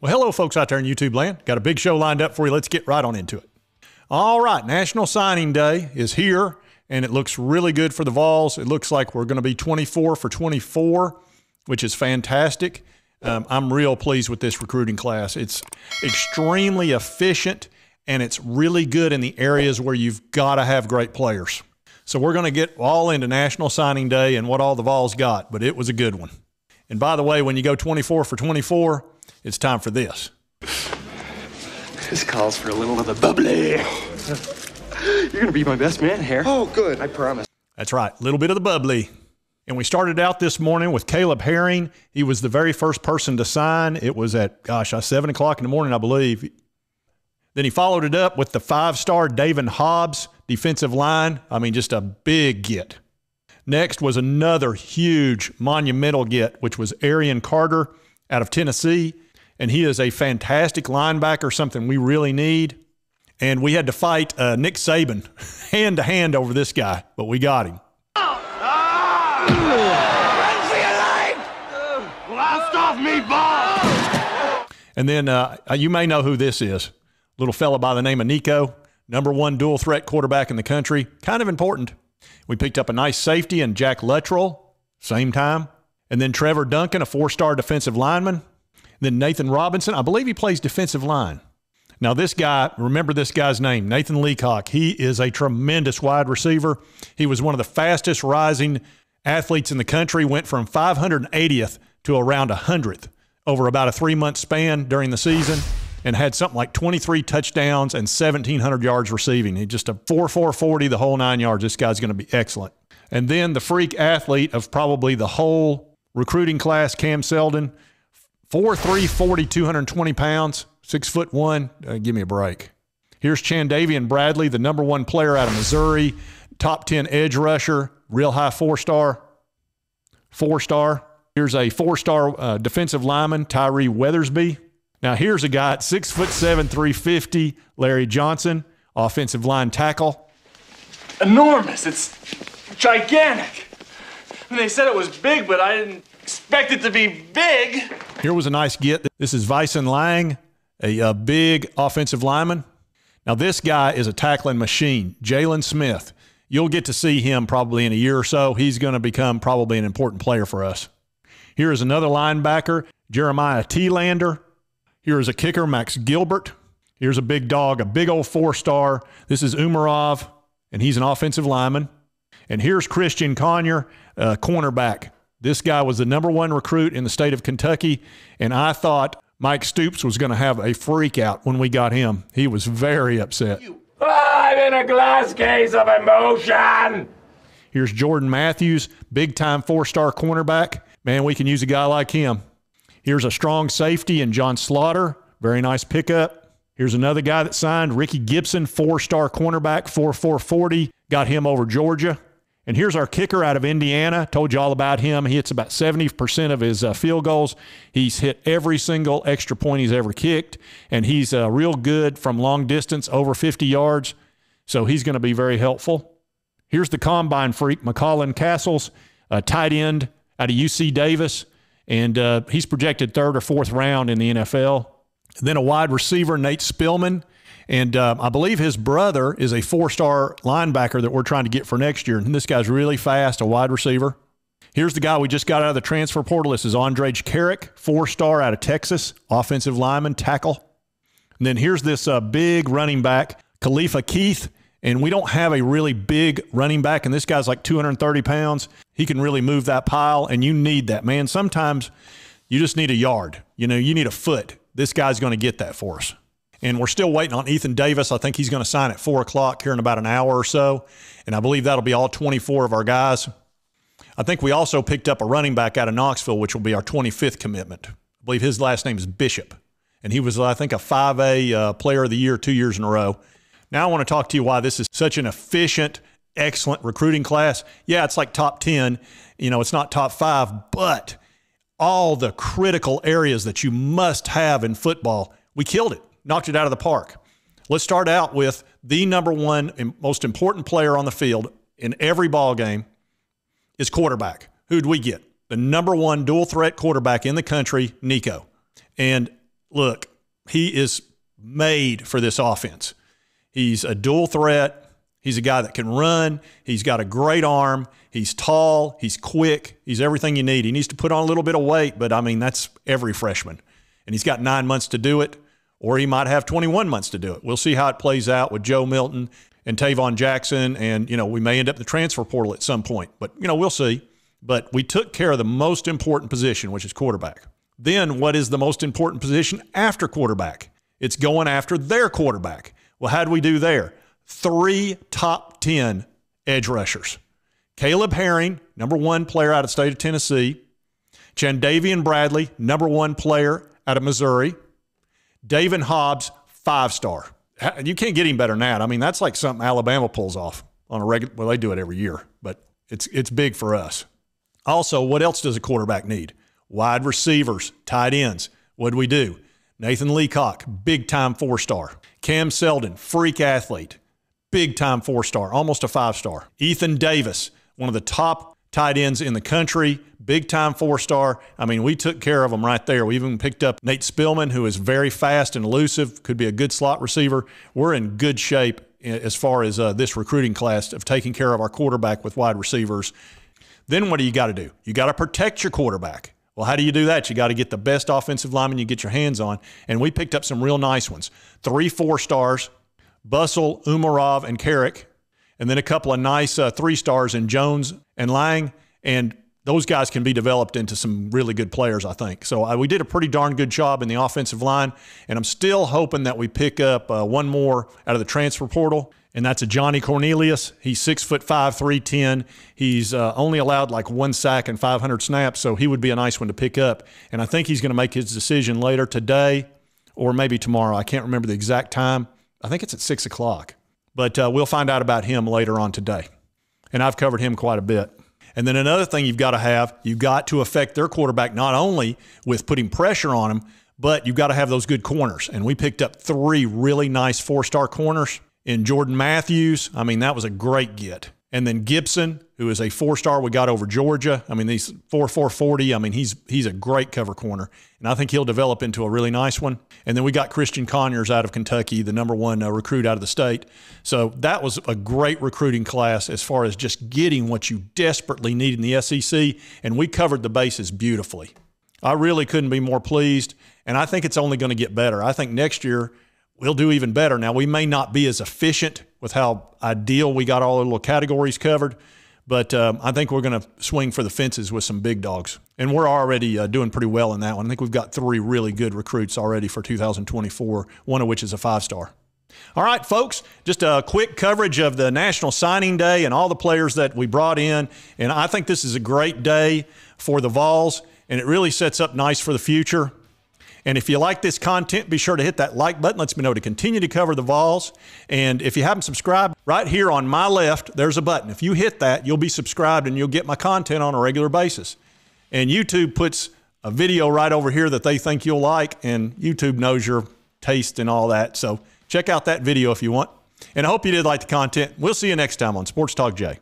Well, hello, folks out there in YouTube land. Got a big show lined up for you. Let's get right on into it. All right, National Signing Day is here, and it looks really good for the Vols. It looks like we're going to be 24 for 24, which is fantastic. I'm real pleased with this recruiting class. It's extremely efficient, and it's really good in the areas where you've got to have great players. So we're going to get all into National Signing Day and what all the Vols got, but it was a good one. And by the way, when you go 24 for 24, it's time for this. This calls for a little of the bubbly. You're going to be my best man here. Oh, good. I promise. That's right. A little bit of the bubbly. And we started out this morning with Caleb Herring. He was the very first person to sign. It was at, 7 o'clock in the morning, I believe. Then he followed it up with the 5-star David Hobbs, defensive line. I mean, just a big get. Next was another huge monumental get, which was Arian Carter out of Tennessee. And he is a fantastic linebacker, something we really need. And we had to fight Nick Saban hand-to-hand over this guy, but we got him. Blast off me, ball! And then you may know who this is. Little fella by the name of Nico, #1 dual-threat quarterback in the country. Kind of important. We picked up a nice safety and Jack Luttrell, same time. And then Trevor Duncan, a 4-star defensive lineman. Then Nathan Robinson, I believe he plays defensive line. Now this guy, remember this guy's name, Nathan Leacock. He is a tremendous wide receiver. He was one of the fastest rising athletes in the country, went from 580th to around 100th over about a 3-month span during the season, and had something like 23 touchdowns and 1,700 yards receiving. He just a 4.4 40 the whole 9 yards. This guy's going to be excellent. And then the freak athlete of probably the whole recruiting class, Cam Seldon, 4'3", 40, 220 pounds, 6'1". Give me a break. Here's Chandavian Bradley, the #1 player out of Missouri, top 10 edge rusher, real high 4-star. 4-star. Here's a 4-star defensive lineman, Tyree Weathersby. Now here's a guy at 6'7", 350, Larry Johnson, offensive line tackle. Enormous. It's gigantic. And they said it was big, but I didn't expect it to be big. Here was a nice get. This is Vyson Lang, a big offensive lineman. Now this guy is a tackling machine, Jalen Smith. You'll get to see him probably in a year or so. He's going to become probably an important player for us. Here is another linebacker, Jeremiah T-Lander. Here is a kicker, Max Gilbert. Here's a big dog, a big old 4-star. This is Umarov, and he's an offensive lineman. And here's Christian Conyer, cornerback. This guy was the #1 recruit in the state of Kentucky, and I thought Mike Stoops was going to have a freak out when we got him. He was very upset. I'm in a glass case of emotion. Here's Jordan Matthews, big-time 4-star cornerback. Man, we can use a guy like him. Here's a strong safety in John Slaughter. Very nice pickup. Here's another guy that signed, Ricky Gibson, 4-star cornerback, 4'4", 40. Got him over Georgia. And here's our kicker out of Indiana. Told you all about him. He hits about 70% of his field goals. He's hit every single extra point he's ever kicked. And he's real good from long distance, over 50 yards. So he's going to be very helpful. Here's the combine freak, McCollin Castles, a tight end out of UC Davis. And he's projected 3rd or 4th round in the NFL. Then a wide receiver, Nate Spillman. And I believe his brother is a 4-star linebacker that we're trying to get for next year. And this guy's really fast, a wide receiver. Here's the guy we just got out of the transfer portal. This is Andrej Carrick, 4-star out of Texas, offensive lineman, tackle. And then here's this big running back, Khalifa Keith. And we don't have a really big running back, and this guy's like 230 pounds. He can really move that pile, and you need that, man. Sometimes you just need a yard. You know, you need a foot. This guy's going to get that for us. And we're still waiting on Ethan Davis. I think he's going to sign at 4 o'clock here in about an hour or so. And I believe that'll be all 24 of our guys. I think we also picked up a running back out of Knoxville, which will be our 25th commitment. I believe his last name is Bishop. And he was, I think, a 5A player of the year 2 years in a row. Now I want to talk to you why this is such an efficient, excellent recruiting class. Yeah, it's like top 10. You know, it's not top 5, but all the critical areas that you must have in football, we killed it. Knocked it out of the park. Let's start out with the #1 and most important player on the field in every ball game is quarterback. Who'd we get? The #1 dual threat quarterback in the country, Nico. And look, he is made for this offense. He's a dual threat. He's a guy that can run. He's got a great arm. He's tall. He's quick. He's everything you need. He needs to put on a little bit of weight, but, I mean, that's every freshman. And he's got 9 months to do it, or he might have 21 months to do it. We'll see how it plays out with Joe Milton and Tavon Jackson, and, you know, we may end up in the transfer portal at some point. But, you know, we'll see. But we took care of the most important position, which is quarterback. Then what is the most important position after quarterback? It's going after their quarterback. Well, how do we do there? 3 top 10 edge rushers. Caleb Herring, #1 player out of the state of Tennessee. Chandavian Bradley, #1 player out of Missouri. David Hobbs, 5-star. You can't get him better than that. I mean, that's like something Alabama pulls off on a regular – well, they do it every year, but it's big for us. Also, what else does a quarterback need? Wide receivers, tight ends. What do we do? Nathan Leacock, big-time 4-star. Cam Selden, freak athlete, big-time 4-star, almost a 5-star. Ethan Davis, one of the top tight ends in the country, big-time 4-star. I mean, we took care of them right there. We even picked up Nate Spillman, who is very fast and elusive, could be a good slot receiver. We're in good shape as far as this recruiting class of taking care of our quarterback with wide receivers. Then what do you got to do? You got to protect your quarterback. Well, how do you do that? You got to get the best offensive lineman you get your hands on, and we picked up some real nice ones. 3 4-stars, Bussell, Umarov, and Carrick, and then a couple of nice 3-stars in Jones and Lang, and those guys can be developed into some really good players, I think. So we did a pretty darn good job in the offensive line, and I'm still hoping that we pick up one more out of the transfer portal, and that's a Johnny Cornelius. He's 6'5", 310. He's only allowed like 1 sack and 500 snaps, so he would be a nice one to pick up. And I think he's going to make his decision later today or maybe tomorrow. I can't remember the exact time. I think it's at 6 o'clock. But we'll find out about him later on today. And I've covered him quite a bit. And then another thing you've got to have, you've got to affect their quarterback not only with putting pressure on him, but you've got to have those good corners. And we picked up 3 really nice 4-star corners. In Jordan Matthews, I mean, that was a great get. And then Gibson, who is a 4-star we got over Georgia. I mean, he's 4.40. I mean, he's a great cover corner. And I think he'll develop into a really nice one. And then we got Christian Conyers out of Kentucky, the #1 recruit out of the state. So that was a great recruiting class as far as just getting what you desperately need in the SEC. And we covered the bases beautifully. I really couldn't be more pleased. And I think it's only going to get better. I think next year we'll do even better. Now, we may not be as efficient with how ideal we got all the little categories covered, but I think we're going to swing for the fences with some big dogs. And we're already doing pretty well in that one. I think we've got 3 really good recruits already for 2024, one of which is a 5-star. All right, folks, just a quick coverage of the National Signing Day and all the players that we brought in. And I think this is a great day for the Vols, and it really sets up nice for the future. And if you like this content, be sure to hit that like button. Lets me know to continue to cover the Vols. And if you haven't subscribed, right here on my left, there's a button. If you hit that, you'll be subscribed and you'll get my content on a regular basis. And YouTube puts a video right over here that they think you'll like, and YouTube knows your taste and all that. So check out that video if you want. And I hope you did like the content. We'll see you next time on Sports Talk Jay.